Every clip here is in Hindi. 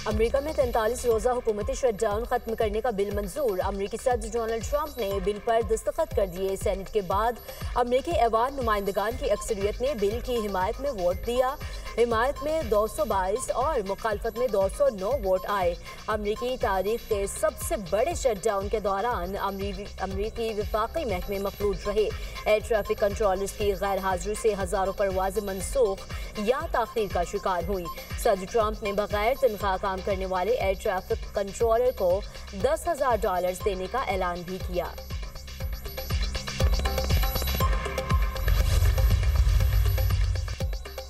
अमेरिका में 43 रोज़ा हुकूमती शटडाउन खत्म करने का बिल मंजूर। अमेरिकी सदर डोनाल्ड ट्रंप ने बिल पर दस्तखत कर दिए। सेनेट के बाद अमेरिकी ऐवान नुमाइंदगान की अक्सरियत ने बिल की हिमायत में वोट दिया। हिमायत में 222 और मुखालफत में 209 वोट आए। अमेरिकी तारीख के सबसे बड़े शटडाउन के दौरान अमेरिकी वफाकी महकमे मफलूज रहे। एयर ट्रैफिक कंट्रोलर्स की गैर हाजिरी से हज़ारों परवाजें मनसूख या ताख़ीर का शिकार हुई। सदर ट्रंप ने बगैर तनख्वाह काम करने वाले एयर ट्रैफिक कंट्रोलर को $10,000 देने का ऐलान भी किया।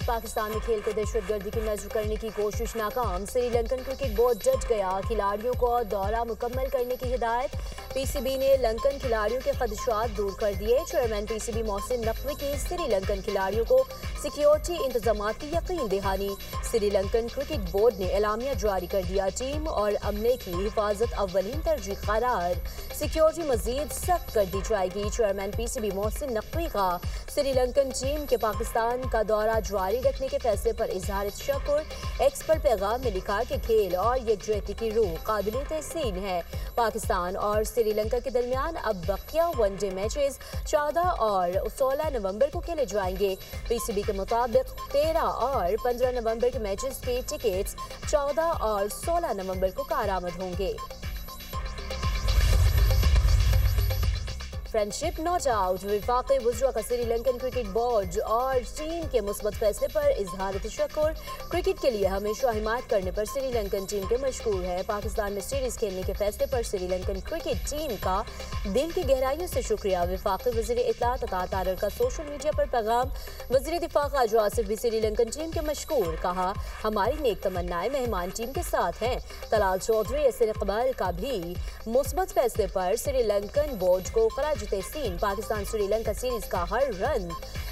पाकिस्तान में खेल को दहशतगर्दी की नजर करने की कोशिश नाकाम। श्रीलंकन क्रिकेट बोर्ड जज गया। खिलाड़ियों को दौरा मुकम्मल करने की हिदायत। पीसीबी ने लंकन खिलाड़ियों के खदशात दूर कर दिए। चेयरमैन पीसीबी मोहसिन नकवी की श्रीलंकन खिलाड़ियों को सिक्योरिटी इंतजाम की यकीन दहानी। श्रीलंकन क्रिकेट बोर्ड ने एलामिया जारी कर दिया। टीम और अमले की हिफाजत अव्वलीन तरजीह करार। सिक्योरिटी मजीद सख्त कर दी जाएगी। चेयरमैन पीसीबी मोहसिन नकवी का श्रीलंकन टीम के पाकिस्तान का दौरा जारी रखने के फैसले पर इजहार तशक्कुर। एक्स पर पैगाम में लिखा कि खेल और यकजहती की रूह काबिल तहसीन है। पाकिस्तान और श्रीलंका के दरमियान अब बकिया वनडे मैचेस 14 और 16 नवंबर को खेले जाएंगे। पीसीबी के मुताबिक 13 और 15 नवंबर के मैचेस के टिकट्स 14 और 16 नवंबर को कारआमद होंगे। Friendship not out. वफाकी वज़रा का श्रीलंकन क्रिकेट बोर्ड और टीम के मुस्बत फैसले पर इजहार तशक्कुर। क्रिकेट के लिए हमेशा हिमायत करने पर श्रीलंकन टीम के मशकूर है। पाकिस्तान में सीरीज खेलने के फैसले पर श्रीलंकन क्रिकेट टीम का दिल की गहराइयों से शुक्रिया। वफाकी वज़ीर इत्तलात अता तारर का सोशल मीडिया पर पैगाम। वज़ीर दिफा ख़ाजा आसिफ भी श्रीलंकन टीम के मशकूर। कहा, हमारी नेक तमन्नाएं मेहमान टीम के साथ हैं। तलाल चौधरी ऐसे इकबाल का भी मुस्बत फैसले पर श्रीलंकन बोर्ड को खराज तहसीन। पाकिस्तान श्रीलंका सीरीज का हर रन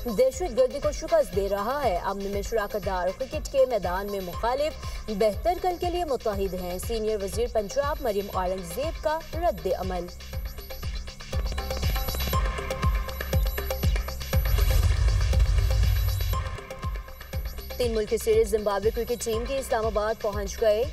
दहशतगर्दी को शिकस्त दे रहा है। अमन में शराकतदार क्रिकेट के मैदान में मुखालिफ बेहतर कल के लिए मुत्तहिद हैं। सीनियर वजीर पंजाब मरियम औरंगजेब का रद्द अमल। तीन मुल्की सीरीज जिम्बाब्वे क्रिकेट टीम की इस्लामाबाद पहुंच गए।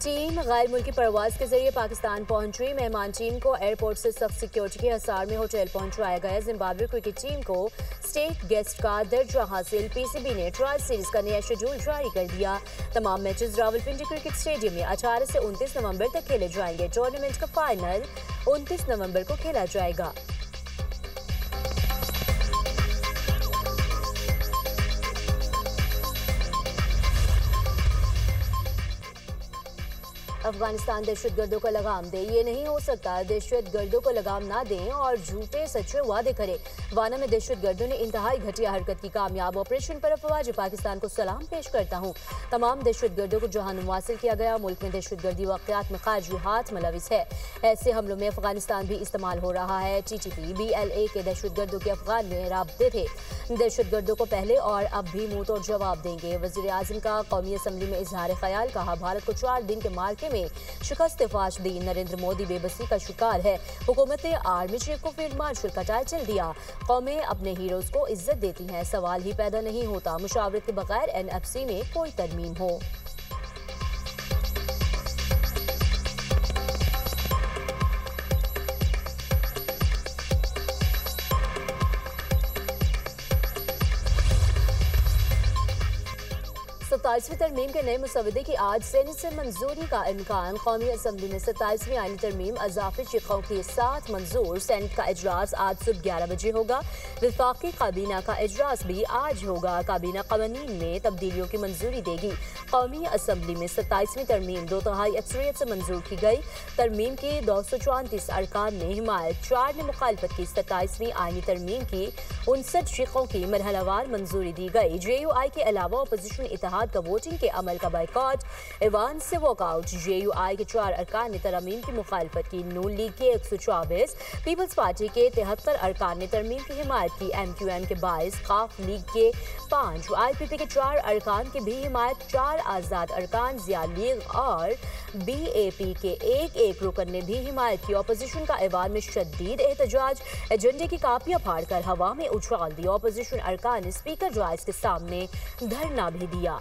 टीम गैर मुल्की परवाज के जरिए पाकिस्तान पहुंची। मेहमान टीम को एयरपोर्ट से सख्त सिक्योरिटी के हिसार में होटल पहुंचवाया गया। जिम्बाब्वे क्रिकेट टीम को स्टेट गेस्ट का दर्जा हासिल। पीसीबी ने ट्रायल सीरीज का नया शेड्यूल जारी कर दिया। तमाम मैचेस रावलपिंडी क्रिकेट स्टेडियम में 18 से 29 नवंबर तक खेले जाएंगे। टूर्नामेंट का फाइनल 29 नवंबर को खेला जाएगा। अफगानिस्तान दहशतगर्दों को लगाम दे। ये नहीं हो सकता दहशतगर्दों को लगाम ना दें और झूठे सच्चे वादे करें। वाना में दहशतगर्दों ने इंतहाई घटिया हरकत की। कामयाब ऑपरेशन पर अफवाज पाकिस्तान को सलाम पेश करता हूँ। तमाम दहशतगर्दों को जहानुम हासिल किया गया। मुल्क में दहशतगर्दी वाक़यात में खारजी हाथ मुलविस है। ऐसे हमलों में अफगानिस्तान भी इस्तेमाल हो रहा है। TTP BLA के दहशतगर्दों के अफगान में राब्ते थे। दहशतगर्दों को पहले और अब भी मुंह तोड़ जवाब देंगे। वज़ीर आज़म का कौमी असम्बली में इजहार ख्याल। कहा, भारत को 4 दिन के मार्के में शिकस्त फाश दी। नरेंद्र मोदी बेबसी का शिकार है। हुकूमत ने आर्मी चीफ को फील्ड मार्शल का टाइटल दिया। कौमें अपने हीरोज को इज्जत देती हैं। सवाल ही पैदा नहीं होता मुशावरत के बगैर NFC में कोई तरमीम हो। सत्ताईसवीं तरमीम के नए मुसवदे की आज सेनेट से मंजूरी का इम्कान। कौमी असम्बली में 27वीं आईनी तरमीम अजाफी शिकों के साथ मंजूर। सेनेट का इजलास आज सुबह 11 बजे होगा। वफाकी काबीना का इजलास भी आज होगा। काबीना कवानीन में तब्दीलियों की मंजूरी देगी। कौमी असम्बली में 27वीं तरमीम 2/3 अक्सरियत से मंजूर की गई। तरमीम की 234 अरकान ने हिमायत, 4 ने मुखालफत की। 27वीं आईनी तरमीम की 59 शिकों की मरहलावार मंजूरी दी गई। JUI के अलावा अपोजिशन इत्तेहाद का वोटिंग के अमल का बाइकॉट, ईवान से वॉकआउट। JUI के 4 अरकान ने तरमीम की मुखालफत की। नून लीग के 124, पीपल्स पार्टी के 73 अरकान ने तरमीम की हिमायत की। MQM के 22, काफ लीग के 5, IPP के 4 अरकान की भी हिमायत। 4 आज़ाद अरकान, ज़िया लीग और BAP के एक रुकन ने भी हिमायत की। अपोजिशन का ईवान में शदीद एहतजाज, एजेंडे की कापियां फाड़कर हवा में उछाल दी। अपोजिशन अरकान ने स्पीकर राइस के सामने धरना भी दिया।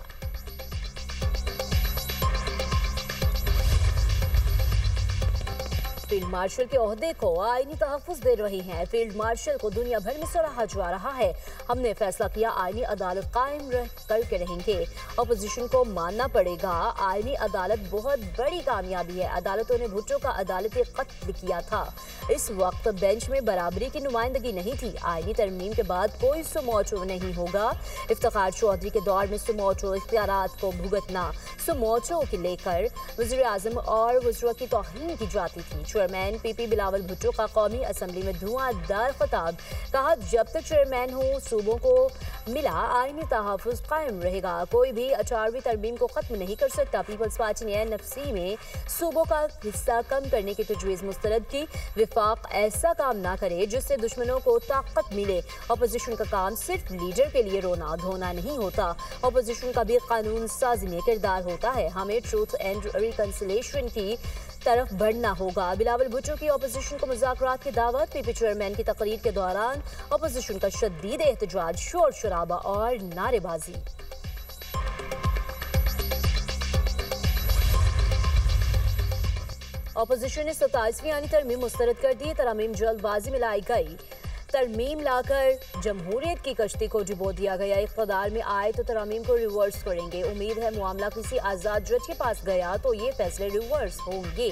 फील्ड मार्शल के ओहदे को आईनी तहफ़्फ़ुज़ दे रही हैं। फील्ड मार्शल को दुनिया भर में सराहा जा रहा है। हमने फैसला किया, आईनी अदालत कायम करके रहेंगे। अपोजिशन को मानना पड़ेगा, आईनी अदालत बहुत बड़ी कामयाबी है। अदालतों ने भुट्टो का अदालती कत्ल किया था। इस वक्त बेंच में बराबरी की नुमाइंदगी नहीं थी। आईनी तरमीम के बाद कोई सुमोटो नहीं होगा। इफ्तिखार चौधरी के दौर में सुमोटो इख्तियारात को भुगतना, सुमोटो के लेकर वज़ीर आज़म और वज़रा की तौहीन की जाती थी। चेयरमैन पीपी बिलावल भुट्टो का कौमी असम्बली में धुआंधार खिताब, कहा जब तक चेयरमैन हो सूबों को मिला आईनी तहफ़्फ़ुज़ कायम रहेगा। कोई भी 18वीं तरमीम को खत्म नहीं कर सकता। पीपल्स पार्टी ने NFC में सूबों का हिस्सा कम करने की तजवीज़ मुस्तरद की। विफाक ऐसा काम ना करे जिससे दुश्मनों को ताकत मिले। अपोजिशन का काम सिर्फ लीडर के लिए रोना धोना नहीं होता। अपोजिशन का भी कानून साजी में किरदार होता है। हमें ट्रूथ एंड रिकंसिलिएशन की तरफ बढ़ना होगा। बिलावल भुट्टो की अपोजिशन को मुज़ाकरात की दावत। पीपी चेयरमैन की तकरीर के दौरान अपोजिशन का शदीद एहतजाज, शोर शराबा और नारेबाजी। अपोजिशन ने 27वीं आईनी तरमीम मुस्तरद कर दी। तरमीम जल्दबाजी में लाई गई। तरमीम लाकर जमहूरियत की कश्ती को डुबो दिया गया। इक़्तिदार में आए तो तरमीम को रिवर्स करेंगे। उम्मीद है मामला किसी आज़ाद जज के पास गया तो ये फैसले रिवर्स होंगे।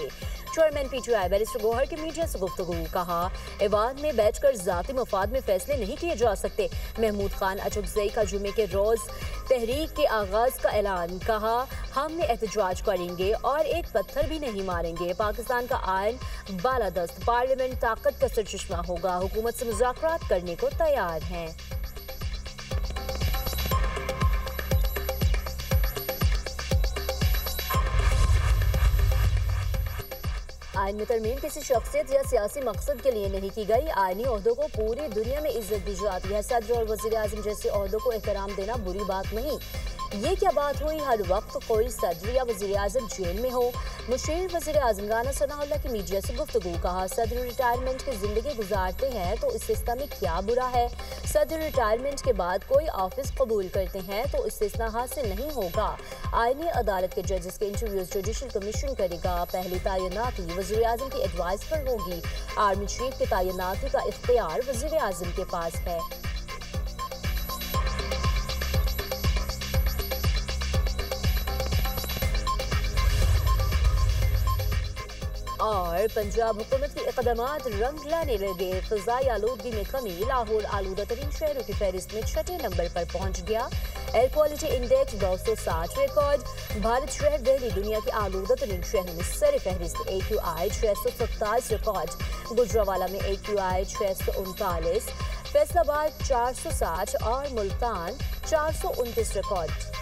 चेयरमैन PTI बैरिस्टर गौहर की मीडिया से गुफ्तगू, कहा ऐवान में बैठकर ज़ाती मफाद में फैसले नहीं किए जा सकते। महमूद खान अचुकज़ई का जुमे के रोज़ तहरीक के आगाज़ का ऐलान, कहा हमने एहतजाज करेंगे और एक पत्थर भी नहीं मारेंगे। पाकिस्तान का आयन बालादस्त, पार्लियामेंट ताकत का सरचश्मा होगा। हुकूमत से मुज़ाकरात करने को तैयार हैं। आईन में तरमीम किसी शख्सियत या सियासी मकसद के लिए नहीं की गई। आईनी ओहदों को पूरी दुनिया में इज्जत दी जाती है। सदर और वज़ीर आज़म जैसे ओहदों को एहतराम देना बुरी बात नहीं। ये क्या बात हुई, हर वक्त कोई सदर या वज़ीर आज़म जेल में हो। मुशीर वज़ीर आज़म राना सनाउल्लाह की मीडिया से गुफ्तगू, कहा सदर रिटायरमेंट की ज़िंदगी गुजारते हैं तो इस्तिस्ना में क्या बुरा है। सदर रिटायरमेंट के बाद कोई ऑफिस कबूल करते हैं तो इस्तिस्ना हासिल नहीं होगा। आईनी अदालत के जजेस के इंटरव्यूज जुडिशल कमीशन करेगा। पहली तैनाती वज़ीर आज़म की एडवाइस पर होगी। आर्मी चीफ की तैनाती का इख्तियार वज़ीर आज़म के पास है। और पंजाब हुकूमत के इक़दामात रंग लाने लगे। फ़िज़ाई आलूदगी में कमी, लाहौर आलूदा तरीन शहरों की फहरिस्त में 6ठे नंबर पर पहुंच गया। Air quality index 260 record. Bharat शहर दिल्ली दुनिया के आलूदा तरीन शहरों में सर फहरिस्त। AQI 627 record. गुजरावाला में AQI 639, फैसलाबाद 460 और मुल्तान 429 रिकॉर्ड।